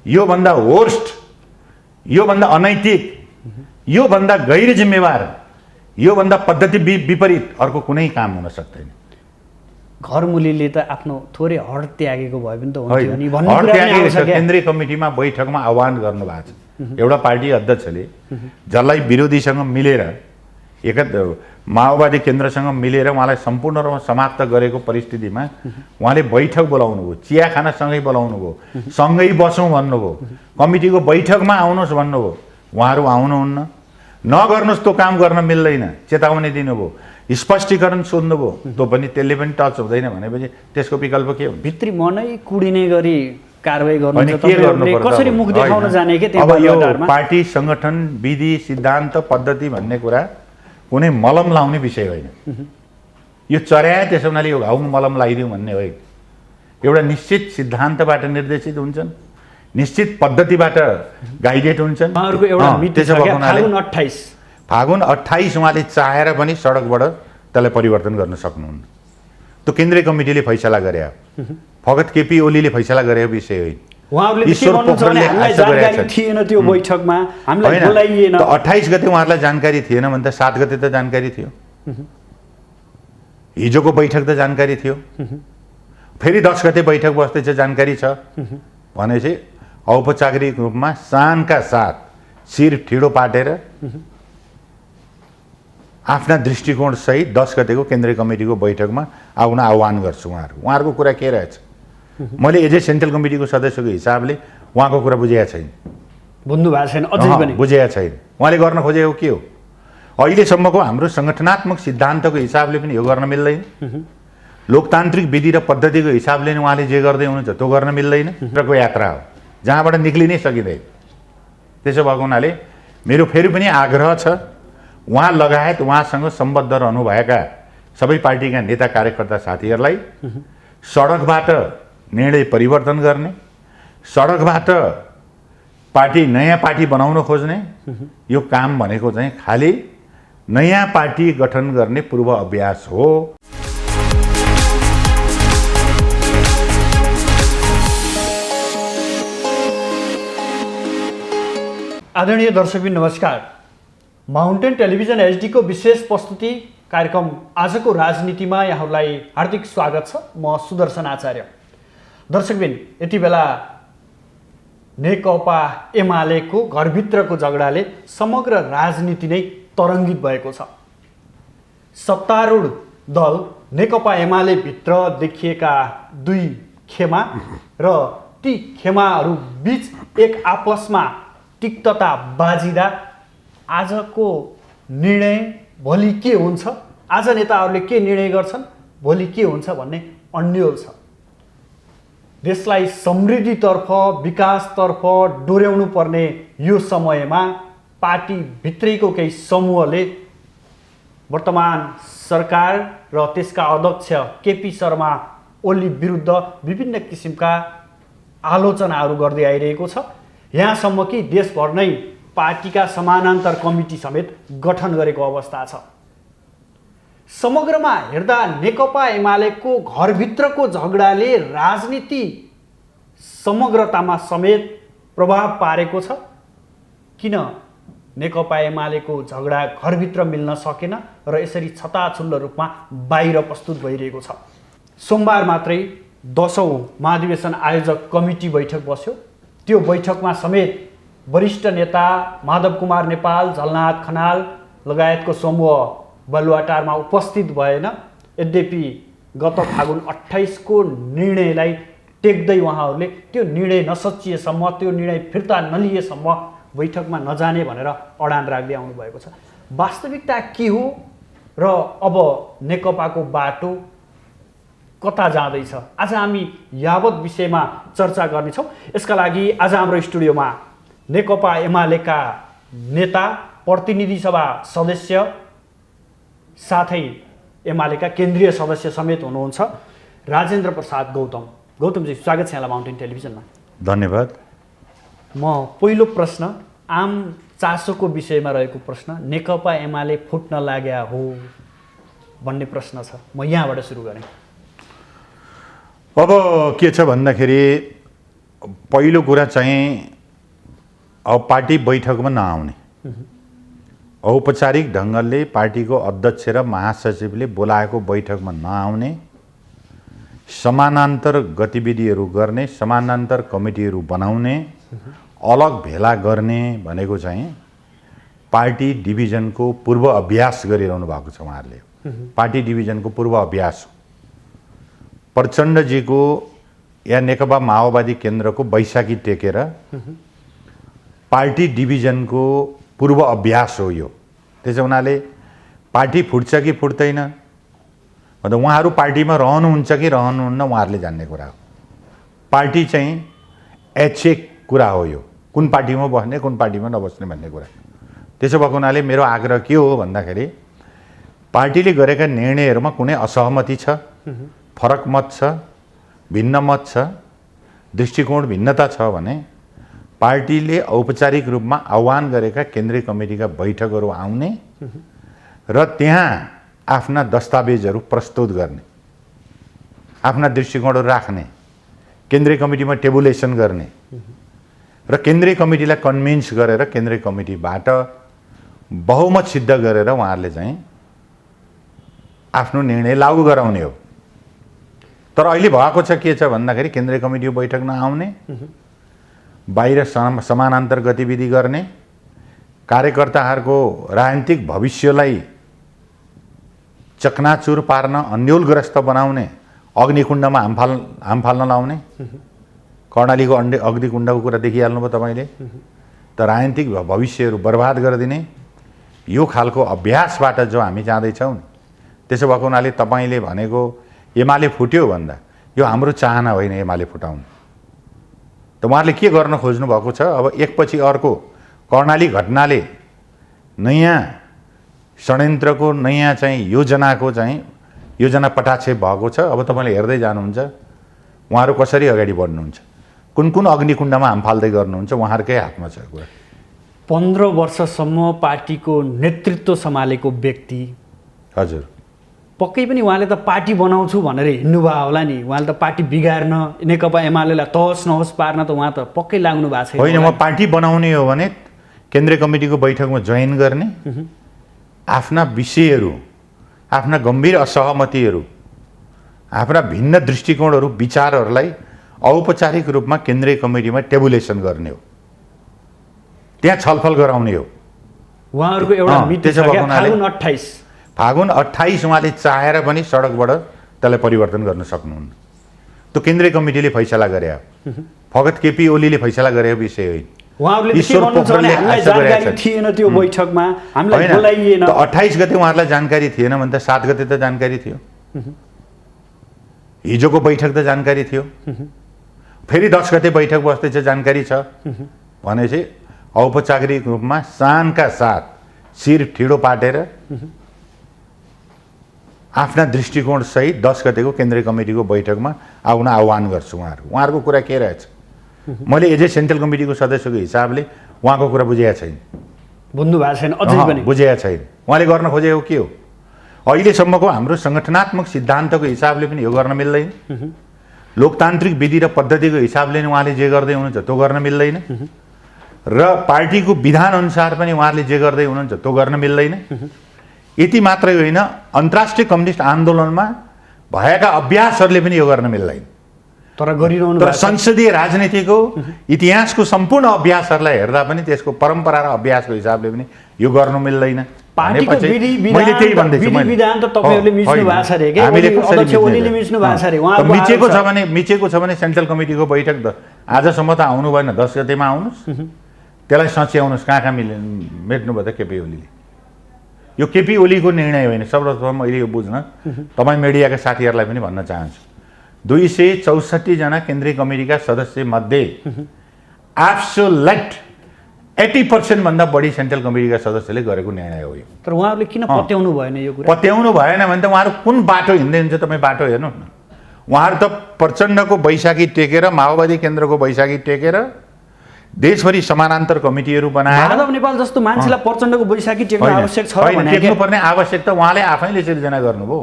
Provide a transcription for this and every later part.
योभन्दा वर्स्ट, योभन्दा अनैतिक, योभन्दा गैर जिम्मेवार, योभन्दा पद्धति विपरीत अर्को कुनै काम हुन सक्दैन। घरमुलीले त आफ्नो थोरै हड त्यागेको भए पनि त हुन्थ्यो नि भन्ने कुरा पनि आउँछ। केन्द्रीय कमिटीमा बैठकमा आह्वान गर्नुभएको छ एउटा पार्टी अध्यक्षले, जसलाई विरोधीसँग मिलेर माओवादी केन्द्रसँग मिलेर उहाँलाई सम्पूर्ण रूपमा समाप्त गरेको परिस्थितिमा उहाँले बैठक बोलाउनु भयो, चिया खाना सँगै बोलाउनु भयो, सँगै बसौँ भन्नुभयो, कमिटीको बैठकमा आउनुहोस् भन्नुभयो। उहाँहरू आउनुहुन्न, नगर्नुहोस् त्यो काम गर्न मिल्दैन चेतावनी दिनुभयो, स्पष्टीकरण सोध्नुभयो, त्यो पनि त्यसले पनि टच हुँदैन भनेपछि त्यसको विकल्प के हो? भित्री मनै कुडिने गरी कारबाही गर्नु कसरी मुख देखाउन जाने के? अब यो पार्टी संगठन विधि सिद्धान्त पद्धति भन्ने कुरा कुनै मलम लाउने विषय होइन। यो चर्या त्यसो हुनाले यो घाउमा मलम लगाइदिउँ भन्ने होइन। एउटा निश्चित सिद्धान्तबाट निर्देशित हुन्छन्, निश्चित पद्धतिबाट गाइडेड हुन्छन्। फागुन 28 उहाँले चाहेर पनि सडकबाट त्यसलाई परिवर्तन गर्न सक्नुहुन्न। त्यो केन्द्रीय कमिटीले फैसला गरे, फगत केपी ओलीले फैसला गरेको विषय होइन। ईश्वर पोखरेलले जानकारी थिएन त्यो बैठकमा, हामीलाई बोलाइएन। 28 गते उहाँहरूलाई जानकारी थिएन भने त 7 गते त जानकारी थियो, हिजोको बैठक त जानकारी थियो, फेरि 10 गते बैठक बस्दैछ जानकारी छ भनेपछि औपचारिक रूपमा शानका साथ शिर ठिडो पाटेर आफ्ना दृष्टिकोण सहित 10 गतेको केन्द्रीय कमिटीको बैठकमा आउन आह्वान गर्छु। उहाँहरूको कुरा के रहेछ? मैले एज ए सेन्ट्रल कमिटीको सदस्यको हिसाबले उहाँको कुरा बुझेको छैन, बुझ्नु भएको छैन, अझै पनि बुझेको छैन। उहाँले गर्न खोजेको के हो? अहिलेसम्मको हाम्रो सङ्गठनात्मक सिद्धान्तको हिसाबले पनि यो गर्न मिल्दैन, लोकतान्त्रिक विधि र पद्धतिको हिसाबले नै उहाँले जे गर्दै हुनुहुन्छ त्यो गर्न मिल्दैन। को यात्रा हो जहाँबाट निक्लिनै सकिँदैन। त्यसो भएको हुनाले मेरो फेरि पनि आग्रह छ, उहाँ लगायत उहाँसँग सम्बद्ध रहनुभएका सबै पार्टीका नेता कार्यकर्ता साथीहरूलाई सडकबाट निर्णय परिवर्तन गर्ने, सडकबाट पार्टी नयाँ पार्टी बनाउन खोज्ने यो काम भनेको चाहिँ खालि नयाँ पार्टी गठन गर्ने पूर्व अभ्यास हो। आदरणीय दर्शकबिन नमस्कार। माउन्टेन टेलिभिजन एचडी को विशेष प्रस्तुति कार्यक्रम आजको राजनीतिमा यहाँहरूलाई हार्दिक स्वागत छ। म सुदर्शन आचार्य। दर्शकबिन, यति बेला नेकपा एमालेको घरभित्रको झगडाले समग्र राजनीति नै तरङ्गित भएको छ। सत्तारूढ दल नेकपा एमाले भित्र देखिएका दुई खेमा र ती खेमाहरू बीच एक आपसमा तिक्तता बाजिँदा आजको निर्णय भोलि के हुन्छ, आज नेताहरूले के निर्णय गर्छन्, भोलि के हुन्छ भन्ने अन्यल छ। देशलाई समृद्धितर्फ विकासतर्फ डोर्याउनु पर्ने यो समयमा पार्टी भित्रैको केही समूहले वर्तमान सरकार र त्यसका अध्यक्ष केपी शर्मा ओली विरुद्ध विभिन्न किसिमका आलोचनाहरू गर्दै आइरहेको छ। यहाँसम्म कि देशभर नै पार्टीका समानान्तर कमिटी समेत गठन गरेको अवस्था छ। समग्रमा हेर्दा नेकपा एमालेको घरभित्रको झगडाले राजनीति समग्रतामा समेत प्रभाव पारेको छ। किन नेकपा एमालेको झगडा घरभित्र मिल्न सकेन र यसरी छताछुल्ल रूपमा बाहिर प्रस्तुत भइरहेको छ? सोमबार मात्रै 10औं महाधिवेशन आयोजक कमिटी बैठक बस्यो। त्यो बैठकमा समेत वरिष्ठ नेता माधव कुमार नेपाल, झलनाथ खनाल लगायतको समूह बालुवाटारमा उपस्थित भएन। यद्यपि गत फागुन 28 को निर्णयलाई टेक्दै उहाँहरूले त्यो निर्णय नसचिएसम्म, त्यो निर्णय फिर्ता नलिएसम्म बैठकमा नजाने भनेर अडान राख्दै आउनु भएको छ। वास्तविकता के हो र अब नेकपाको बाटो कता जाँदैछ? आज हामी यावत विषयमा चर्चा गर्नेछौँ। यसका लागि आज हाम्रो स्टुडियोमा नेकपा एमालेका नेता, प्रतिनिधि सभा सदस्य साथै एमालेका केन्द्रीय सदस्य समेत हुनुहुन्छ राजेन्द्र प्रसाद गौतम। गौतमजी, स्वागत छ यहाँलाई माउन्टेन टेलिभिजनमा। धन्यवाद। म पहिलो प्रश्न आम चासोको विषयमा रहेको प्रश्न, नेकपा एमाले फुट्न लाग्या हो भन्ने प्रश्न छ। म यहाँबाट सुरु गरेँ। अब के छ भन्दाखेरि पहिलो कुरा चाहिँ अब पार्टी बैठकमा नआउने, औपचारिक ढङ्गले पार्टीको अध्यक्ष र महासचिवले बोलाएको बैठकमा नआउने, समानान्तर गतिविधिहरू गर्ने, समानान्तर कमिटीहरू बनाउने, अलग भेला गर्ने भनेको चाहिँ पार्टी डिभिजनको पूर्व अभ्यास गरिरहनु भएको छ उहाँहरूले। पार्टी डिभिजनको पूर्व अभ्यास प्रचण्डजीको या नेकपा माओवादी केन्द्रको बैशाखी टेकेर पार्टी डिभिजनको पूर्व अभ्यास हो यो। त्यसो हुनाले पार्टी फुट्छ कि फुट्दैन, अन्त उहाँहरू पार्टीमा रहनुहुन्छ कि रहनुहुन्न उहाँहरूले जान्ने कुरा हो। पार्टी चाहिँ ऐच्छिक कुरा हो यो, कुन पार्टीमा बस्ने कुन पार्टीमा नबस्ने भन्ने कुरा। त्यसो भएको हुनाले मेरो आग्रह के हो भन्दाखेरि पार्टीले गरेका निर्णयहरूमा कुनै असहमति छ, फरक मत छ, भिन्न मत छ, दृष्टिकोण भिन्नता छ भने पार्टीले औपचारिक रूपमा आह्वान गरेका केन्द्रीय कमिटीका बैठकहरू आउने र त्यहाँ आफ्ना दस्तावेजहरू प्रस्तुत गर्ने, आफ्ना दृष्टिकोणहरू राख्ने, केन्द्रीय कमिटीमा टेबुलेसन गर्ने र केन्द्रीय कमिटीलाई कन्भिन्स गरेर केन्द्रीय कमिटीबाट बहुमत सिद्ध गरेर उहाँहरूले चाहिँ आफ्नो निर्णय लागू गराउने हो। तर अहिले भएको छ के छ भन्दाखेरि केन्द्रीय कमिटीको बैठक नआउने, बाहिर समानान्तर गतिविधि गर्ने, कार्यकर्ताहरूको राजनीतिक भविष्यलाई चकनाचुर पार्न, अन्योलग्रस्त बनाउने, अग्निकुण्डमा हाम फाल्न लाउने। कर्णालीको अग्निकुण्डको कुरा देखिहाल्नुभयो तपाईँले। त राजनीतिक भविष्यहरू बर्बाद गरिदिने यो खालको अभ्यासबाट जो हामी जाँदैछौँ, त्यसो भएको हुनाले तपाईँले भनेको एमाले फुट्यो भन्दा यो हाम्रो चाहना होइन एमाले फुटाउनु। त उहाँहरूले के गर्न खोज्नु भएको छ, अब एकपछि अर्को कर्णाली घटनाले नयाँ षड्यन्त्रको नयाँ चाहिँ योजना पटाक्षेप भएको छ। अब तपाईँले हेर्दै जानुहुन्छ उहाँहरू कसरी अगाडि बढ्नुहुन्छ, कुन कुन अग्निकुण्डमा हाम फाल्दै गर्नुहुन्छ, उहाँहरूकै हातमा छ कुरा। 15 वर्षसम्म पार्टीको नेतृत्व सम्हालेको व्यक्ति, हजुर, पक्कै पनि उहाँले त पार्टी बनाउँछु भनेर हिँड्नुभयो होला नि। उहाँले त पार्टी बिगार्न, नेकपा एमालेलाई तहस नहस पार्न त उहाँ त पक्कै लाग्नु भएको छैन। होइन, म पार्टी बनाउने हो भने केन्द्रीय कमिटीको बैठकमा जोइन गर्ने, आफ्ना विषयहरू, आफ्ना गम्भीर असहमतिहरू, आफ्ना भिन्न दृष्टिकोणहरू, विचारहरूलाई औपचारिक रूपमा केन्द्रीय कमिटीमा टेबुलेसन गर्ने हो, त्यहाँ छलफल गराउने हो। उहाँहरूको एउटा मिति छ क्या, फागुन 28 उहाँले चाहेर पनि सडकबाट त्यसलाई परिवर्तन गर्न सक्नुहुन्न। त्यो केन्द्रीय कमिटीले फैसला गरे हो, फगत केपी ओलीले फैसला गरेको विषय होइन। ईश्वर पोखरेलले जानकारी थिएन त्यो बैठकमा, हामीलाई बोलाइएन। 28 गते उहाँहरूलाई जानकारी थिएन भने त 7 गते त जानकारी थियो, हिजोको बैठक त जानकारी थियो, फेरि 10 गते बैठक बस्दैछ जानकारी छ भनेपछि औपचारिक रूपमा शानका साथ शिर ठिडो पाटेर आफ्ना दृष्टिकोण सहित 10 गतेको केन्द्रीय कमिटीको बैठकमा आउन आह्वान गर्छु। उहाँहरूको कुरा के रहेछ, मैले एज ए सेन्ट्रल कमिटीको सदस्यको हिसाबले उहाँको कुरा बुझेको छैन, बुझ्नु भएको छैन, अझै पनि बुझेको छैन। उहाँले गर्न खोजेको के हो, अहिलेसम्मको हाम्रो सङ्गठनात्मक सिद्धान्तको हिसाबले पनि यो गर्न मिल्दैन, लोकतान्त्रिक विधि र पद्धतिको हिसाबले नै उहाँले जे गर्दै हुनुहुन्छ त्यो गर्न मिल्दैन, र पार्टीको विधान अनुसार पनि उहाँहरूले जे गर्दै हुनुहुन्छ त्यो गर्न मिल्दैन। यति मात्रै होइन, अन्तर्राष्ट्रिय कम्युनिस्ट आन्दोलनमा भएका अभ्यासहरूले पनि यो गर्न मिल्दैन। तर संसदीय राजनीतिको इतिहासको सम्पूर्ण अभ्यासहरूलाई हेर्दा पनि त्यसको परम्परा र अभ्यासको हिसाबले पनि यो गर्नु मिल्दैन। पार्टीको मैले त्यही भन्दैछु, विधान त तपाईहरुले मिच्नु भएको छ रे के, अध्यक्ष ओलीले मिच्नु भएको छ रे। उहाँ मिचेको छ भने सेन्ट्रल कमिटीको बैठक आजसम्म त आउनु भएन, 10 गतेमा आउनुस्, त्यसलाई सच्याउनुस्। कहाँ मेट्नु भयो त केपी ओलीले। यो केपी ओलीको निर्णय होइन, सर्वप्रथम मैले यो बुझ्न तपाईँ मिडियाका साथीहरूलाई पनि भन्न चाहन्छु, 264 जना केन्द्रीय कमिटीका सदस्य मध्ये एब्सोल्युट 80% भन्दा बढी सेन्ट्रल कमिटीका सदस्यले गरेको निर्णय हो यो। तर उहाँहरूले किन पत्याउनु भएन यो कुरा? पत्याउनु भएन भने त उहाँहरू कुन बाटो हिँड्दै हुन्छ, तपाईँ बाटो हेर्नु न। उहाँहरू त प्रचण्डको बैशाखी टेकेर, माओवादी केन्द्रको बैशाखी टेकेर देशभरि समानान्तर कमिटीहरू बनाएर, माधव नेपाल जस्तो मान्छेलाई प्रचण्डको बैशाखी टेक्न आवश्यक छ भने टेक्नुपर्ने आवश्यकता उहाँले आफैले सिर्जना गर्नुभयो।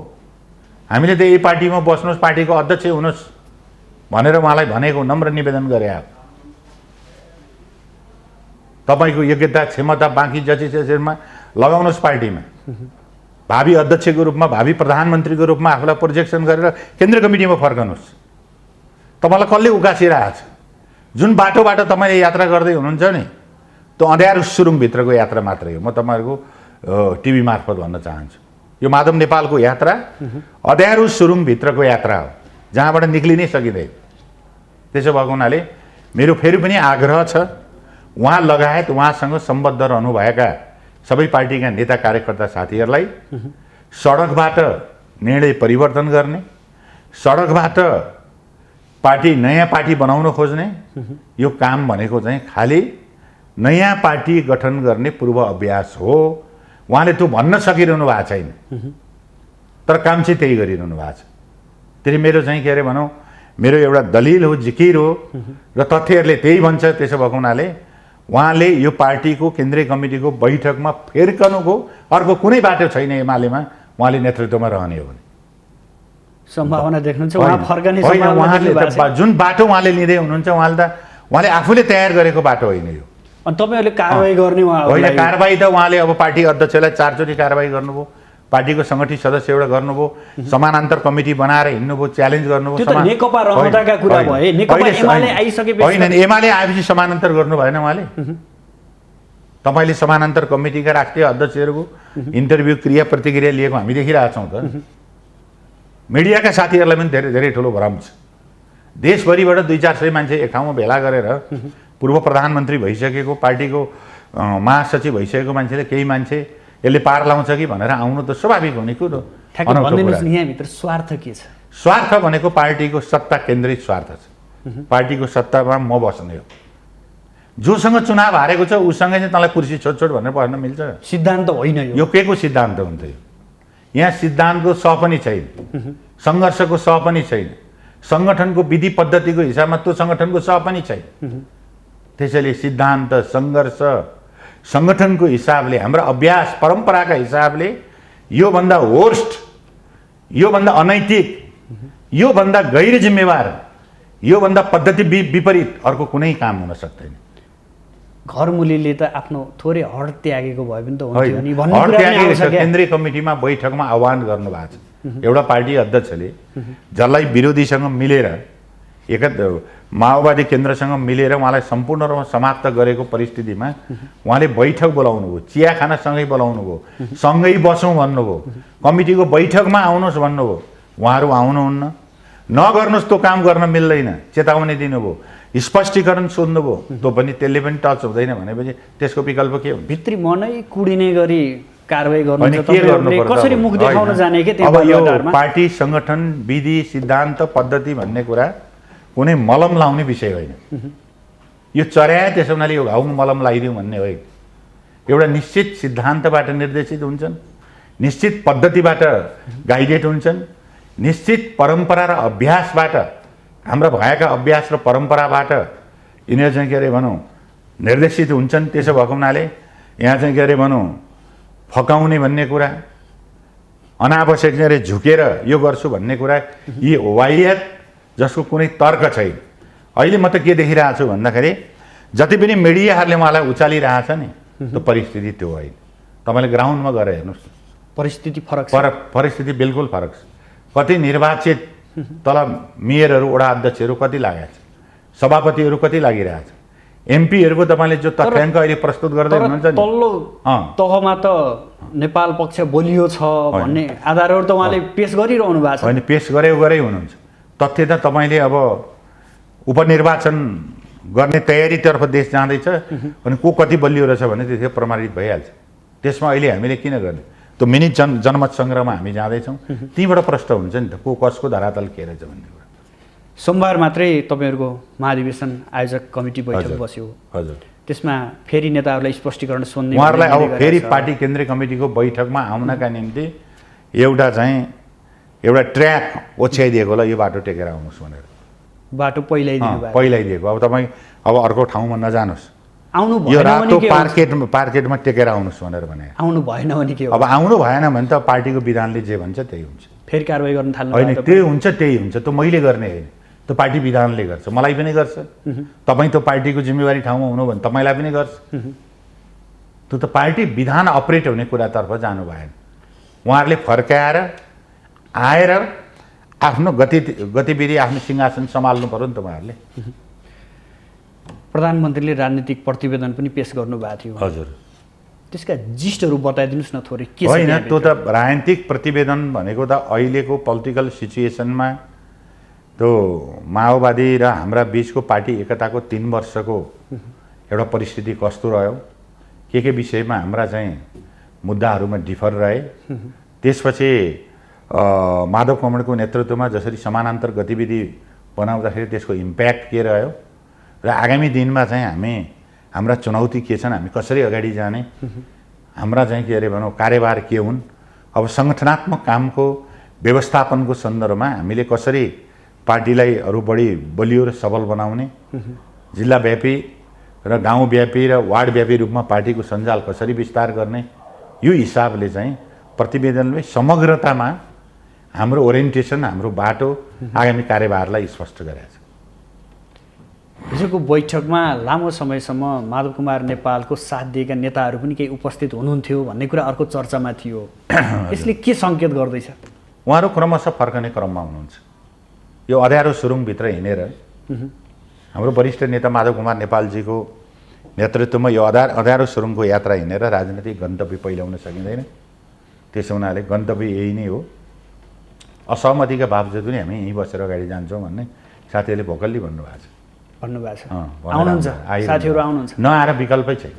हामीले त यही पार्टीमा बस्नुहोस्, पार्टीको अध्यक्ष हुनुहोस् भनेर उहाँलाई भनेको नम्र निवेदन गरे। तपाईँको योग्यता क्षमता बाँकी जतिमा लगाउनुहोस् पार्टीमा, भावी अध्यक्षको रूपमा, भावी प्रधानमन्त्रीको रूपमा आफूलाई प्रोजेक्सन गरेर केन्द्रीय कमिटीमा फर्कनुहोस्। तपाईँलाई कसले उकासिरहेको छ? जुन बाटोबाट तपाईँले यात्रा गर्दै हुनुहुन्छ नि, त्यो अँध्यारो सुरुङभित्रको यात्रा मात्रै हो। म तपाईँहरूको टिभी मार्फत भन्न चाहन्छु, यो माधव नेपालको यात्रा अँध्यारो सुरुङभित्रको यात्रा हो, जहाँबाट निक्लिनै सकिँदैन। त्यसो भएको हुनाले मेरो फेरि पनि आग्रह छ, उहाँ लगायत उहाँसँग सम्बद्ध रहनुभएका सबै पार्टीका नेता कार्यकर्ता साथीहरूलाई सडकबाट निर्णय परिवर्तन गर्ने, सडकबाट पार्टी नयाँ पार्टी बनाउन खोज्ने यो काम भनेको चाहिँ खालि नयाँ पार्टी गठन गर्ने पूर्व अभ्यास हो। उहाँले त्यो भन्न सकिरहनु भएको छैन, तर काम चाहिँ त्यही गरिरहनु भएको छ। त्यसले मेरो चाहिँ के अरे भनौँ, मेरो एउटा दलिल हो, जिकिर हो र तथ्यहरूले त्यही भन्छ। त्यसो भएको हुनाले उहाँले यो पार्टीको केन्द्रीय कमिटीको बैठकमा फर्कनुको अर्को कुनै बाटो छैन। एमालेमा उहाँले नेतृत्वमा रहने हो भने सम्भावना देख्नुहुन्छ उहाँ फर्कने होइन। उहाँले जुन बाटो उहाँले लिँदै हुनुहुन्छ, उहाँले आफूले तयार गरेको बाटो होइन यो। अनि तपाईँहरूले कारबाही गर्ने होइन, कारबाही त उहाँले अब पार्टी अध्यक्षलाई 4 चोटि कारबाही गर्नुभयो, पार्टीको सङ्गठित सदस्य एउटा गर्नुभयो, समानान्तर कमिटी बनाएर हिँड्नुभयो, च्यालेन्ज गर्नुभयो। त्यो त नेकपा रहँदाका कुरा भए, नेकपा एमाले आइसकेपछि होइन, एमाले आएपछि समानान्तर गर्नु भएन उहाँले। तपाईँले समानान्तर कमिटीका राष्ट्रिय अध्यक्षहरूको इन्टरभ्यू क्रिया प्रतिक्रिया लिएको हामी देखिरहेको छौँ त। मिडियाका साथीहरूलाई पनि धेरै धेरै ठुलो भ्रम छ। देशभरिबाट 200-400 मान्छे एक ठाउँमा भेला गरेर पूर्व प्रधानमन्त्री भइसकेको, पार्टीको महासचिव भइसकेको मान्छेले केही मान्छे यसले पार लाउँछ कि भनेर आउनु त स्वाभाविक हुने कुरो। यहाँभित्र स्वार्थ के छ? स्वार्थ भनेको पार्टीको सत्ता केन्द्रित स्वार्थ छ। पार्टीको सत्तामा म बस्ने हो, जोसँग चुनाव हारेको छ उसँग चाहिँ तँलाई कुर्सी छोड भनेर पढ्न मिल्छ? सिद्धान्त होइन यो के को सिद्धान्त हुन्छ? यहाँ सिद्धान्तको स पनि छैन, सङ्घर्षको स पनि छैन, सङ्गठनको विधि पद्धतिको हिसाबमा त्यो सङ्गठनको स पनि छैन। त्यसैले सिद्धान्त, सङ्घर्ष, सङ्गठनको हिसाबले, हाम्रो अभ्यास परम्पराका हिसाबले योभन्दा वर्स्ट, योभन्दा अनैतिक, योभन्दा गैर जिम्मेवार, योभन्दा पद्धति विपरीत अर्को कुनै काम हुन सक्दैन। घरमुलीले त आफ्नो थोरै हड त्यागेको भए पनि त हुन्थ्यो नि भन्ने कुरा पनि आउँछ। केन्द्रीय कमिटीमा बैठकमा आह्वान गर्नुभएको छ एउटा पार्टी अध्यक्षले, जसलाई विरोधीसँग मिलेर माओवादी केन्द्रसँग मिलेर उहाँलाई सम्पूर्ण रूपमा समाप्त गरेको परिस्थितिमा उहाँले बैठक बोलाउनु भयो, चिया खाना सँगै बोलाउनु भयो, सँगै बसौँ भन्नुभयो, कमिटीको बैठकमा आउनुहोस् भन्नुभयो। उहाँहरू आउनुहुन्न, नगर्नुहोस् त्यो काम गर्न मिल्दैन चेतावनी दिनुभयो, स्पष्टीकरण सोध्नुभयो, त्यो पनि त्यसले पनि टच हुँदैन भनेपछि त्यसको विकल्प के हो? भित्री मनै कुडिने गरी कारबाही गर्नु कसरी मुख देखाउन जाने के? अब यो पार्टी सङ्गठन विधि सिद्धान्त पद्धति भन्ने कुरा कुनै मलम लाउने विषय होइन। यो चर्याए त्यसो हुनाले यो घाउमा मलम लगाइदिउँ भन्ने होइन। एउटा निश्चित सिद्धान्तबाट निर्देशित हुन्छन्, निश्चित पद्धतिबाट गाइडेड हुन्छन्, निश्चित परम्परा र अभ्यासबाट, हाम्रा भएका अभ्यास र परम्पराबाट यिनीहरू चाहिँ के अरे भनौँ निर्देशित हुन्छन्। त्यसो भएको हुनाले यहाँ चाहिँ के अरे भनौँ फकाउने भन्ने कुरा, अनावश्यक चाहिँ अरे झुकेर यो गर्छु भन्ने कुरा, यी वाहियात जसको कुनै तर्क छैन। अहिले म त के देखिरहेको छु भन्दाखेरि जति पनि मिडियाहरूले उहाँलाई उचालिरहेछ नि, त्यो परिस्थिति त्यो होइन। तपाईँले ग्राउन्डमा गएर हेर्नुहोस्, परिस्थिति फरक छ। परिस्थिति बिल्कुल फरक छ। कति निर्वाचित तल मेयरहरू, वडा अध्यक्षहरू कति लागेको छ, सभापतिहरू कति लागिरहेछ, एमपीहरूको तपाईँले जो तथ्याङ्क अहिले प्रस्तुत गर्दै हुनुहुन्छ नि, तल्लो तहमा त नेपाल पक्ष बलियो छ भन्ने आधारहरू त उहाँले पेश गरिरहनु भएको छ। होइन, पेश गरे हुनुहुन्छ। तथ्य त तपाईँले अब उपनिर्वाचन गर्ने तयारीतर्फ देश जाँदैछ अनि को कति बलियो रहेछ भने त्यो प्रमाणित भइहाल्छ। त्यसमा अहिले हामीले किन गर्ने? त्यो मिनी जनमत सङ्ग्रहमा हामी जाँदैछौँ, त्यहीँबाट प्रश्न हुन्छ नि त को कसको धरातल के रहेछ भन्ने कुरा। सोमबार मात्रै तपाईँहरूको महाधिवेशन आयोजक कमिटी बैठक बस्यो। हजुर, त्यसमा फेरि नेताहरूलाई स्पष्टीकरण सोध्ने, उहाँहरूलाई अब फेरि पार्टी केन्द्रीय कमिटीको बैठकमा आउनका निम्ति एउटा ट्र्याक ओछ्याइदिएको होला, यो बाटो टेकेर आउनुहोस् भनेर। बाटो पहिलाइदिएको। अब तपाईँ अब अर्को ठाउँमा नजानुहोस्, आउनु यो रातो पार्केटमा टेकेर आउनुहोस् भनेर भने। आउनु भएन भने के हो? अब आउनु भएन भने त पार्टीको विधानले जे भन्छ त्यही हुन्छ। फेरि कारबाही गर्न थाल्नु होइन, त्यही हुन्छ त्यही हुन्छ, त्यो मैले गर्ने होइन। त्यो पार्टी विधानले गर्छ, मलाई पनि गर्छ। तपाईँ त्यो पार्टीको जिम्मेवारी ठाउँमा हुनु भने तपाईँलाई पनि गर्छ। त्यो त पार्टी विधान अपरेट हुने कुरातर्फ जानु भएन। उहाँहरूले फर्काएर आएर आफ्नो गतिविधि आफ्नो सिंहासन सम्हाल्नु पर्यो नि त उहाँहरूले। प्रधानमन्त्रीले राजनीतिक प्रतिवेदन पनि पेश गर्नुभएको थियो। हजुर, त्यसका जिस्टहरू बताइदिनुहोस् न थोरै के छ। होइन, त्यो त राजनीतिक प्रतिवेदन भनेको त अहिलेको पोलिटिकल सिचुएसनमा त्यो माओवादी र हाम्रा बिचको पार्टी एकताको 3 वर्षको एउटा परिस्थिति कस्तो रह्यो, के विषयमा हाम्रा चाहिँ मुद्दाहरूमा डिफर रहे, त्यसपछि माधव कमलको नेतृत्वमा जसरी समानान्तर गतिविधि बनाउँदाखेरि त्यसको इम्प्याक्ट के रह्यो र आगामी दिनमा चाहिँ हाम्रा चुनौती के छन्, हामी कसरी अगाडि जाने, हाम्रा चाहिँ के अरे भनौँ कार्यभार के हुन्, अब सङ्गठनात्मक कामको व्यवस्थापनको सन्दर्भमा हामीले कसरी पार्टीलाई अरू बढी बलियो र सबल बनाउने, जिल्लाव्यापी र गाउँव्यापी र वार्डव्यापी रूपमा पार्टीको सञ्जाल कसरी विस्तार गर्ने, यो हिसाबले चाहिँ प्रतिवेदनले समग्रतामा हाम्रो ओरिएन्टेसन, हाम्रो बाटो, आगामी कार्यभारलाई स्पष्ट गरेको छ। हिजोको बैठकमा लामो समयसम्म माधव कुमार नेपालको साथ दिएका नेताहरू पनि केही उपस्थित हुनुहुन्थ्यो भन्ने कुरा अर्को चर्चामा थियो। यसले के सङ्केत गर्दैछ? उहाँहरू क्रमशः फर्कने क्रममा हुनुहुन्छ। यो अँध्यारो सुरुङभित्र हिँडेर हाम्रो वरिष्ठ नेता माधव कुमार नेपालजीको नेतृत्वमा यो अँध्यारो सुरुङको यात्रा हिँडेर राजनीतिक गन्तव्य पहिल्याउन सकिँदैन। त्यसो हुनाले गन्तव्य यही नै हो। असहमतिका बावजुद पनि हामी यहीँ बसेर अगाडि जान्छौँ भन्ने साथीहरूले भोकल्ली भन्नुभएको छ। आउनुहुन्छ साथीहरू आउनुहुन्छ, नआएर विकल्पै छैन।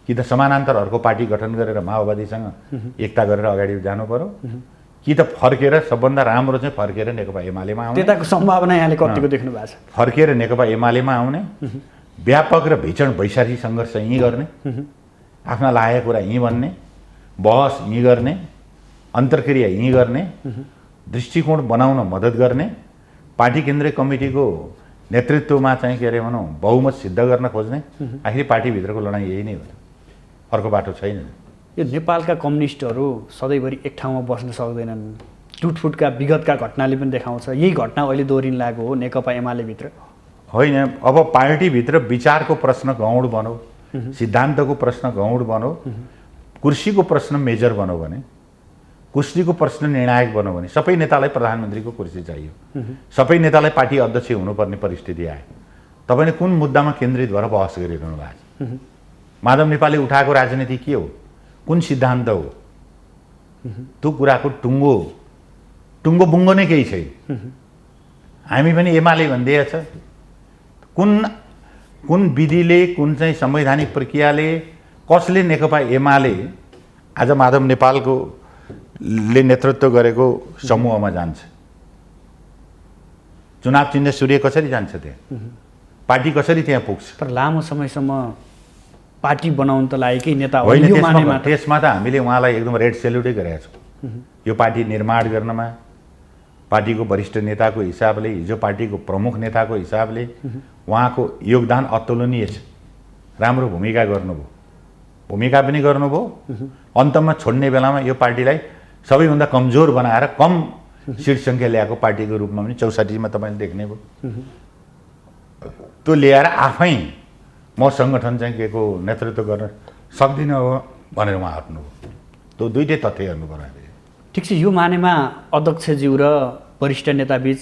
कि त समानान्तर अर्को पार्टी गठन गरेर माओवादीसँग एकता गरेर अगाडि जानु पर्यो, कि त फर्केर सबभन्दा राम्रो चाहिँ फर्केर नेकपा एमालेमा आउने। त्यताको सम्भावना यहाँले कतिको देख्नु भएको छ? फर्केर नेकपा एमालेमा आउने, व्यापक र भीषण वैशाखी सङ्घर्ष यहीँ गर्ने, आफ्ना लागेका कुरा यहीँ भन्ने, बहस यहीँ गर्ने, अन्तर्क्रिया यहीँ गर्ने, दृष्टिकोण बनाउन मद्दत गर्ने, पार्टी केन्द्रीय कमिटीको नेतृत्वमा चाहिँ के अरे भनौँ बहुमत सिद्ध गर्न खोज्ने। आखिर पार्टीभित्रको लडाइँ यही नै हो, अर्को बाटो छैन। यो नेपालका कम्युनिस्टहरू सधैँभरि एक ठाउँमा बस्न सक्दैनन्। टुटफुटका विगतका घटनाले पनि देखाउँछ। यही घटना अहिले दोहोरिन लागेको हो नेकपा एमाले भित्र। होइन, अब पार्टीभित्र विचारको प्रश्न गौड बनौ, सिद्धान्तको प्रश्न गौड बनौ, कुर्सीको प्रश्न मेजर बनौ भने, कुर्सीको प्रश्न निर्णायक बनौ भने सबै नेतालाई प्रधानमन्त्रीको कुर्सी चाहियो, सबै नेतालाई पार्टी अध्यक्ष हुनुपर्ने परिस्थिति आयो। तपाईँले कुन मुद्दामा केन्द्रित भएर बहस गरिरहनु भएको छ? माधव नेपालले उठाएको राजनीति के हो, कुन सिद्धान्त हो? त्यो कुराको टुङ्गो बुङ्गो नै केही छैन। हामी पनि एमाले भनिदिएको छ। कुन विधिले, कुन चाहिँ संवैधानिक प्रक्रियाले, कसले नेकपा एमाले आज माधव नेपालको ले नेतृत्व गरेको समूहमा जान्छ? चुनाव चिन्ह सूर्य कसरी जान्छ त्यहाँ? पार्टी कसरी त्यहाँ पुग्छ? तर लामो समयसम्म पार्टी बनाउन त लागेकै नेता होइन। त्यसमा त हामीले उहाँलाई एकदम रेड सेल्युटै गरेका छौँ। यो पार्टी निर्माण गर्नमा पार्टीको वरिष्ठ नेताको हिसाबले, हिजो पार्टीको प्रमुख नेताको हिसाबले उहाँको योगदान अतुलनीय छ। राम्रो भूमिका गर्नुभयो, भूमिका पनि गर्नुभयो। अन्तमा छोड्ने बेलामा यो पार्टीलाई सबैभन्दा कमजोर बनाएर कम सिट सङ्ख्या ल्याएको पार्टीको रूपमा पनि 64मा तपाईँले देख्ने भयो। त्यो ल्याएर आफै म सङ्गठन चाहिँ के को नेतृत्व गर्न सक्दिनँ हो भनेर उहाँ हट्नुभयो। त्यो दुइटै तथ्य हेर्नु पर्यो हामीले। ठिक छ, यो मानेमा अध्यक्षज्यू र वरिष्ठ नेताबीच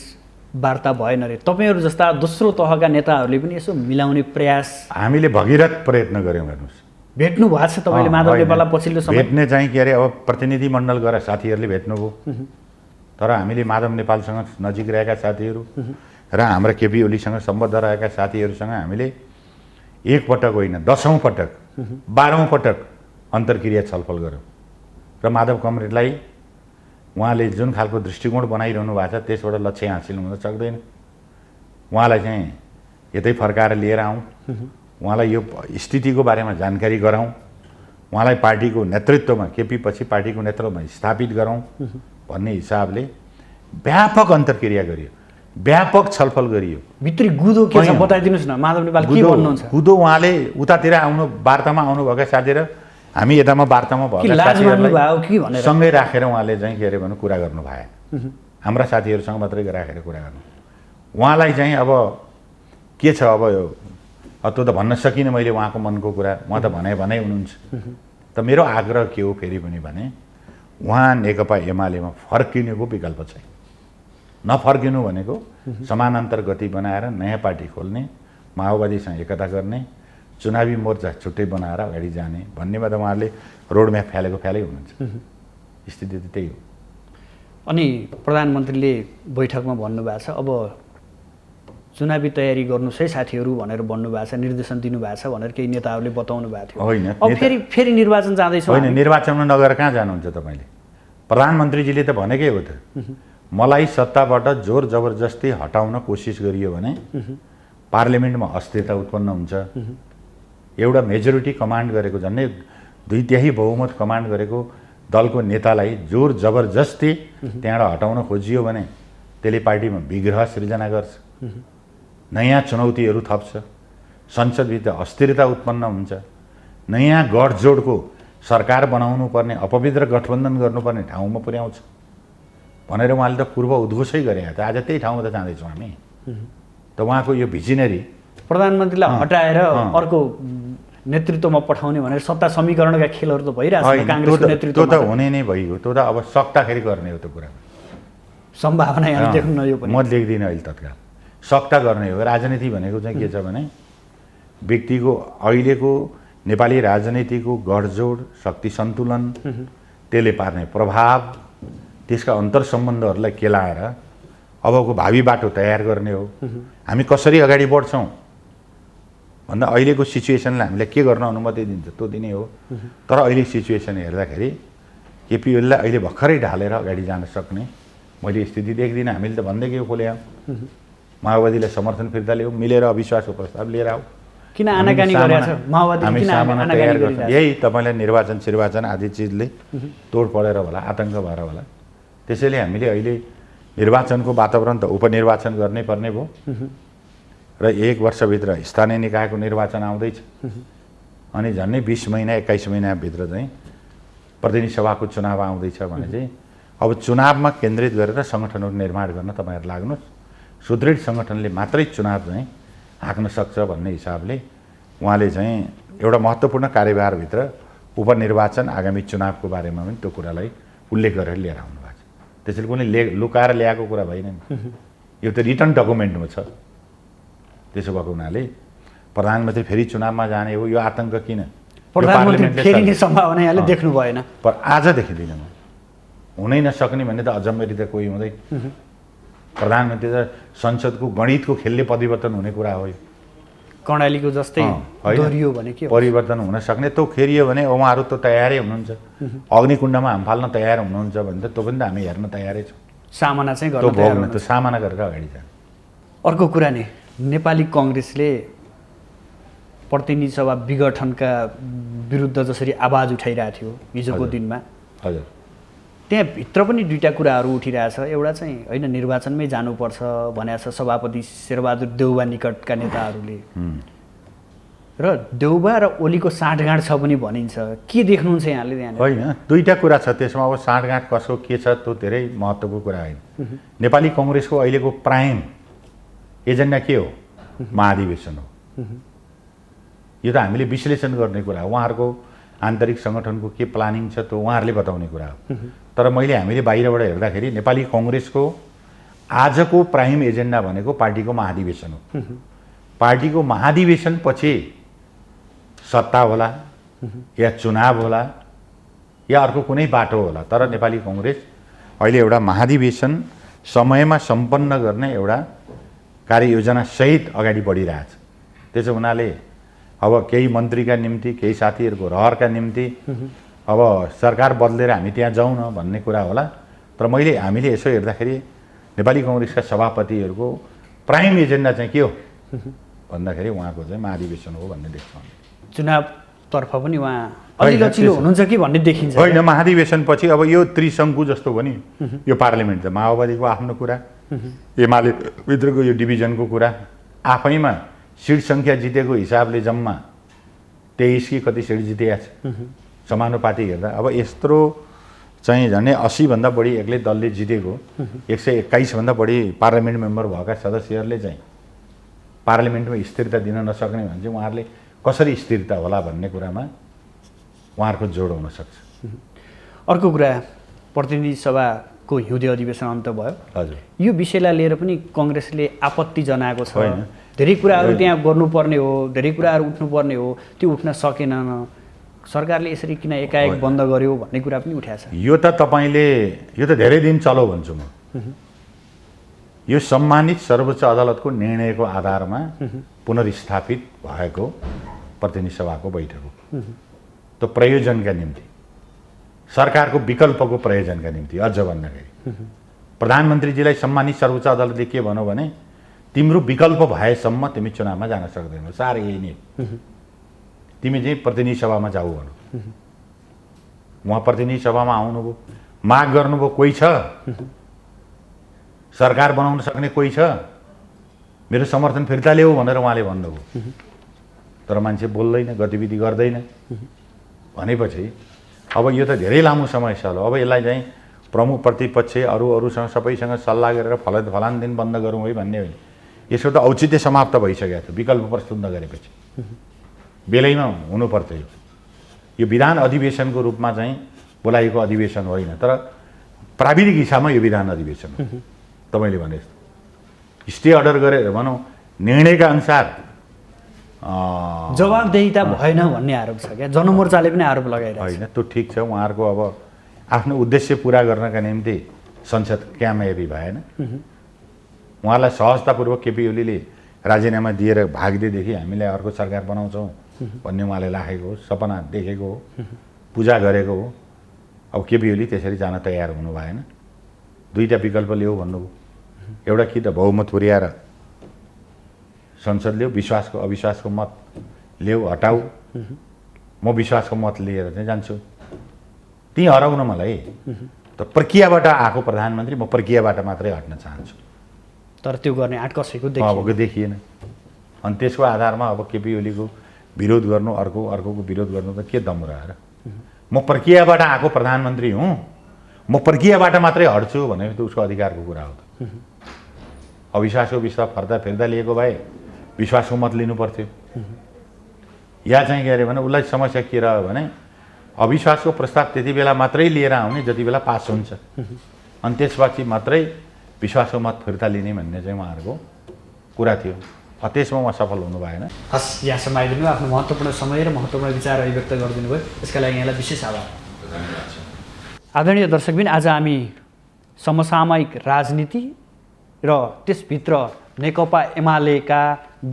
वार्ता भएन रे। तपाईँहरू जस्ता दोस्रो तहका नेताहरूले पनि यसो मिलाउने प्रयास हामीले भगीरथ प्रयत्न गऱ्यौँ। हेर्नुहोस्, भेट्नु भएको छ तपाईँले माधव नेपाललाई पछिल्लो समय? भेट्ने चाहिँ के अरे अब प्रतिनिधि मण्डल गरेर साथीहरूले भेट्नुभयो। तर हामीले माधव नेपालसँग नजिक रहेका साथीहरू र हाम्रा केपी ओलीसँग सम्बद्ध रहेका साथीहरूसँग हामीले एक पटक होइन 10औं पटक 12औं पटक अन्तर्क्रिया छलफल गऱ्यौँ। र माधव कमरेडलाई उहाँले जुन खालको दृष्टिकोण बनाइरहनु भएको छ त्यसबाट लक्ष्य हासिल हुन सक्दैन। उहाँलाई चाहिँ यतै फर्काएर लिएर आउँ, उहाँलाई यो स्थितिको बारेमा जानकारी गराउँ, उहाँलाई पार्टीको नेतृत्वमा केपी पछि पार्टीको नेतृत्वमा स्थापित गरौँ भन्ने हिसाबले व्यापक अन्तर्क्रिया गरियो, व्यापक छलफल गरियो। भित्री गुदो के छ बताइदिनुहोस् न, माधव नेपाल के भन्नुहुन्छ? गुदो उहाँले उतातिर आउनु, वार्तामा आउनुभएका साथीहरू, हामी यतामा वार्तामा भएका साथीहरूलाई सँगै राखेर उहाँले चाहिँ के अरे भन्नु कुरा गर्नु भएन। हाम्रा साथीहरूसँग मात्रै राखेर कुरा गर्नु। उहाँलाई चाहिँ अब के छ अब त्यो त भन्न सकिनँ मैले उहाँको मनको कुरा, उहाँ त भनाइ हुनुहुन्छ। त मेरो आग्रह के हो फेरि पनि भने उहाँ नेकपा एमालेमा फर्किनुको विकल्प छैन। नफर्किनु भनेको समानान्तर गति बनाएर नयाँ पार्टी खोल्ने, माओवादीसँग एकता गर्ने, चुनावी मोर्चा छुट्टै बनाएर अगाडि जाने भन्नेमा त उहाँहरूले रोडम्याप फ्यालै हुनुहुन्छ। स्थिति त त्यही हो। अनि प्रधानमन्त्रीले बैठकमा भन्नुभएको छ अब चुनावी तयारी गर्नुहोस् है साथीहरू भनेर भन्नुभएको छ, निर्देशन दिनुभएको छ भनेर केही नेताहरूले बताउनु भएको थियो। होइन, अब फेरि निर्वाचन जाँदैछ। होइन, निर्वाचनमा नगएर कहाँ जानुहुन्छ तपाईँले? प्रधानमन्त्रीजीले त भनेकै हो त, मलाई सत्ताबाट जोर जबरजस्ती हटाउन कोसिस गरियो भने पार्लियामेन्टमा अस्थिरता उत्पन्न हुन्छ। एउटा मेजोरिटी कमान्ड गरेको, झन्डै 2/3 बहुमत कमान्ड गरेको दलको नेतालाई जोर जबरजस्ती त्यहाँबाट हटाउन खोजियो भने त्यसले पार्टीमा विग्रह सृजना गर्छ, नयाँ चुनौतीहरू थप्छ, संसदभित्र अस्थिरता उत्पन्न हुन्छ, नयाँ गठजोडको सरकार बनाउनु पर्ने, अपवित्र गठबन्धन गर्नुपर्ने ठाउँमा पुर्याउँछ भनेर उहाँले त पूर्व उद्घोषै गरे। त आज त्यही ठाउँमा त जाँदैछौँ हामी। त उहाँको यो भिजनरी प्रधानमन्त्रीलाई हटाएर अर्को नेतृत्वमा पठाउने भनेर सत्ता समीकरणका खेलहरू त भइरहेको छ काङ्ग्रेसको नेतृत्वमा। त्यो त हुने नै भइगयो। त्यो त अब सक्दाखेरि गर्ने हो। त्यो कुरा सम्भावना यहाँ देख्नु न, यो पनि म देख्दिनँ अहिले तत्काल। सक्ता गर्ने हो। राजनीति भनेको चाहिँ के छ भने व्यक्तिको अहिलेको नेपाली राजनीतिको गठजोड, शक्ति सन्तुलन, त्यसले पार्ने प्रभाव, त्यसका अन्तर सम्बन्धहरूलाई केलाएर अबको भावी बाटो तयार गर्ने हो। हामी कसरी अगाडि बढ्छौँ भन्दा अहिलेको सिचुएसनलाई हामीले के गर्न अनुमति दिन्छ त्यो दिने हो। तर अहिले सिचुएसन हेर्दाखेरि केपी ओलीलाई अहिले भर्खरै ढालेर अगाडि जान सक्ने मैले स्थिति देख्दिनँ। हामीले त भन्दै के खोले माओवादीलाई समर्थन फिर्ता ल्याऊ, मिलेर अविश्वासको प्रस्ताव लिएर आऊ। किन आनाकानी गरेछ माओवादीले? हामी किन सामाना आनाकानी तयार गरिरहेछ? गर्छौँ। यही तपाईँलाई निर्वाचन आदि चिजले तोड पडेर होला, आतङ्क भएर होला। त्यसैले हामीले अहिले निर्वाचनको वातावरण त उपनिर्वाचन गर्नै पर्ने भयो र 1 वर्षभित्र स्थानीय निकायको निर्वाचन आउँदैछ अनि झन्डै 20 महिना 21 महिनाभित्र चाहिँ प्रतिनिधि सभाको चुनाव आउँदैछ भने चाहिँ अब चुनावमा केन्द्रित गरेर सङ्गठनहरू निर्माण गर्न तपाईँहरू लाग्नुहोस्। सुदृढ सङ्गठनले मात्रै चुनाव चाहिँ हाँक्न सक्छ भन्ने हिसाबले उहाँले चाहिँ एउटा महत्त्वपूर्ण कार्यभारभित्र उपनिर्वाचन आगामी चुनावको बारेमा पनि त्यो कुरालाई उल्लेख गरेर लिएर आउनु भएको छ। त्यसैले कुनै लुकाएर ल्याएको कुरा भएन नि, यो त रिटर्न डकुमेन्टमा छ। त्यसो भएको हुनाले प्रधानमन्त्री फेरि चुनावमा जाने हो, यो आतङ्क किन? प्रधानमन्त्री फेरिने सम्भावना यहाँले देख्नु भएन? पर आज देखिँदैन म। हुनै नसक्ने भन्ने त अजम्मेरी त कोही हुँदैन। प्रधानमन्त्री त संसदको गणितको खेलले परिवर्तन हुने कुरा हो। कर्णालीको जस्तै दोहोरियो भने के परिवर्तन हुन सक्ने त्यो खेरियो भने उहाँहरू त तयारै हुनुहुन्छ। अग्निकुण्डमा हाम फाल्न तयार हुनुहुन्छ भने त त्यो पनि त हामी हेर्न तयारै छौँ। सामना चाहिँ गर्न तयार हुनुहुन्छ, त्यो सामना गरेर अगाडि जाने। अर्को कुरा नि नेपाली कङ्ग्रेसले प्रतिनिधि सभा विघटनका विरुद्ध जसरी आवाज उठाइरहेको थियो हिजोको दिनमा, हजुर, त्यहाँभित्र पनि दुईवटा कुराहरू उठिरहेछ। एउटा चाहिँ होइन निर्वाचनमै जानुपर्छ भनेको छ सभापति शेरबहादुर देउबा निकटका नेताहरूले, र देउबा र ओलीको साँठगाँठ छ पनि भनिन्छ। के देख्नुहुन्छ यहाँले त्यहाँ? होइन, दुईवटा कुरा छ त्यसमा। अब साँठगाँठ कसको के छ त्यो धेरै महत्त्वको कुरा होइन। नेपाली कङ्ग्रेसको अहिलेको प्राइम एजेन्डा के हो? महाधिवेशन हो। यो त हामीले विश्लेषण गर्ने कुरा हो। उहाँहरूको आन्तरिक सङ्गठनको के प्लानिङ छ त्यो उहाँहरूले बताउने कुरा हो। तर हामीले बाहिरबाट हेर्दाखेरि नेपाली कङ्ग्रेसको आजको प्राइम एजेन्डा भनेको पार्टीको महाधिवेशन हो। पार्टीको महाधिवेशन पछि सत्ता होला या चुनाव होला या अर्को कुनै बाटो होला, तर नेपाली कङ्ग्रेस अहिले एउटा महाधिवेशन समयमा सम्पन्न गर्ने एउटा कार्ययोजना सहित अगाडि बढिरहेछ। त्यसो हुनाले अब केही मन्त्रीका निम्ति, केही साथीहरूको रहरका निम्ति अब सरकार बदलेर हामी त्यहाँ जाउँ न भन्ने कुरा होला। तर हामीले यसो हेर्दाखेरि नेपाली कङ्ग्रेसका सभापतिहरूको प्राइम एजेन्डा चाहिँ के हो भन्दाखेरि उहाँको चाहिँ महाधिवेशन हो भन्ने देख्छौँ। चुनावतर्फ पनि उहाँ अलि लचिलो हुनुहुन्छ कि भन्ने देखिन्छ। होइन, महाधिवेशन पछि अब यो त्रिशङ्कु जस्तो हो नि, यो पार्लियामेन्ट त माओवादीको आफ्नो कुरा, एमाले भित्रको यो डिभिजनको कुरा, आफैमा सिट सङ्ख्या जितेको हिसाबले जम्मा 23 कि कति सिट जितेका छ समानुपातिक हेर्दा। अब यत्रो चाहिँ झन्डै 80 भन्दा बढी एक्लै दलले जितेको 121 भन्दा बढी पार्लियामेन्ट मेम्बर भएका सदस्यहरूले चाहिँ पार्लियामेन्टमा स्थिरता दिन नसक्ने भने चाहिँ उहाँहरूले कसरी स्थिरता होला भन्ने कुरामा उहाँहरूको जोड हुन सक्छ। अर्को कुरा, प्रतिनिधि सभाको हिउँदे अधिवेशन अन्त भयो। हजुर, यो विषयलाई लिएर पनि कङ्ग्रेसले आपत्ति जनाएको छ। होइन। धेरै कुराहरू त्यहाँ गर्नुपर्ने हो, धेरै कुराहरू उठ्नुपर्ने हो, त्यो उठ्न सकेनन्। सरकारले यसरी किन एकाएक बन्द गर्यो भन्ने कुरा पनि उठाएको छ। यो त तपाईँले यो त धेरै दिन चलो भन्छु म। यो सम्मानित सर्वोच्च अदालतको निर्णयको आधारमा पुनर्स्थापित भएको प्रतिनिधि सभाको बैठक हो। त्यो प्रयोजनका निम्ति, सरकारको विकल्पको प्रयोजनका निम्ति, अझ भन्दाखेरि प्रधानमन्त्रीजीलाई सम्मानित सर्वोच्च अदालतले के भन्यो भने तिम्रो विकल्प भएसम्म तिमी चुनावमा जान सक्दैनौ, साह्रै यही नै, तिमी चाहिँ प्रतिनिधि सभामा जाऊ भनौँ। उहाँ प्रतिनिधि सभामा आउनुभयो, माग गर्नुभयो, कोही छ सरकार बनाउन सक्ने, कोही छ मेरो समर्थन फिर्ता ल्याऊ भनेर उहाँले भन्नुभयो। तर मान्छे बोल्दैन, गतिविधि गर्दैन। भनेपछि अब यो त धेरै लामो समय छ। अब यसलाई चाहिँ प्रमुख प्रतिपक्ष अरूसँग सबैसँग सल्लाह गरेर फलान दिन बन्द गरौँ है भन्ने होइन। यसको त औचित्य समाप्त भइसकेको थियो विकल्प प्रस्तुत नगरेपछि। बेलैमा हुनुपर्थ्यो। यो विधान अधिवेशनको रूपमा चाहिँ बोलाएको अधिवेशन होइन, तर प्राविधिक हिसाबमा यो विधान अधिवेशन हो। तपाईँले भने जस्तो स्टे अर्डर गरेर भनौँ, निर्णयका अनुसार जवाबदेहिता भएन भन्ने आरोप छ क्या, जनमोर्चाले पनि आरोप लगाइरहेको छ। होइन, त्यो ठिक छ। उहाँहरूको अब आफ्नो उद्देश्य पुरा गर्नका निम्ति संसद कामयाबी भएन। उहाँलाई सहजतापूर्वक केपी ओलीले राजीनामा दिएर भागिदिएदेखि हामीले अर्को सरकार बनाउँछौँ भन्ने उहाँले राखेको हो, सपना देखेको हो, पूजा गरेको हो। अब केपी ओली त्यसरी जान तयार हुनु भएन। दुईवटा विकल्प ल्याऊ भन्नुभयो। एउटा कि त बहुमत पुर्याएर संसद ल्याऊ, विश्वासको अविश्वासको मत ल्याऊ, हटाऊ। म विश्वासको मत लिएर चाहिँ जान्छु। ती हराउन मलाई त प्रक्रियाबाट आएको प्रधानमन्त्री, म प्रक्रियाबाट मात्रै हट्न चाहन्छु। तर त्यो गर्ने आँट कसैको अब देखिएन। अनि त्यसको आधारमा अब केपी ओलीको विरोध गर्नु, अर्कोको विरोध गर्नु त के दम रह्यो र? म प्रक्रियाबाट आएको प्रधानमन्त्री हुँ, म प्रक्रियाबाट मात्रै हट्छु भने त उसको अधिकारको कुरा हो त। अविश्वासको विश्वास फिर्ता लिएको भए विश्वासको मत लिनु पर्थ्यो। या चाहिँ के अरे भने उसलाई समस्या के रह्यो भने अविश्वासको प्रस्ताव त्यति बेला मात्रै लिएर आउने जति बेला पास हुन्छ, अनि त्यसपछि मात्रै विश्वासको मत फिर्ता लिने भन्ने चाहिँ उहाँहरूको कुरा थियो। त्यसमा उहाँ सफल हुनु भएन। हस्, यहाँसम्म आइदिनु, आफ्नो महत्त्वपूर्ण समय र महत्त्वपूर्ण विचार अभिव्यक्त गरिदिनु भयो, यसका लागि यहाँलाई विशेष आभार। आदरणीय दर्शकबिन, आज हामी समसामयिक राजनीति र त्यसभित्र नेकपा एमालेका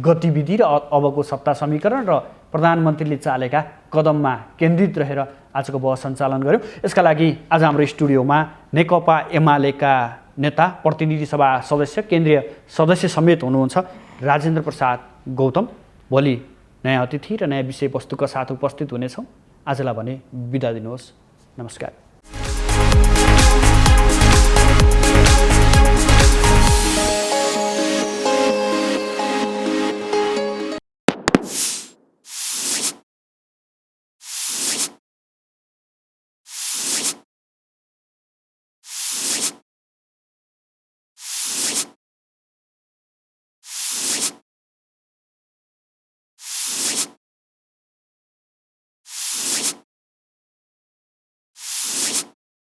गतिविधि र अबको सत्ता समीकरण र प्रधानमन्त्रीले चालेका कदममा केन्द्रित रहेर आजको बहस सञ्चालन गऱ्यौँ। यसका लागि आज हाम्रो स्टुडियोमा नेकपा एमालेका नेता, प्रतिनिधि सभा सदस्य, केन्द्रीय सदस्य समेत हुनुहुन्छ राजेन्द्र प्रसाद गौतम। भोलि नयाँ अतिथि र नयाँ विषयवस्तुका साथ उपस्थित हुनेछौँ। आजलाई भने बिदा दिनुहोस्। नमस्कार।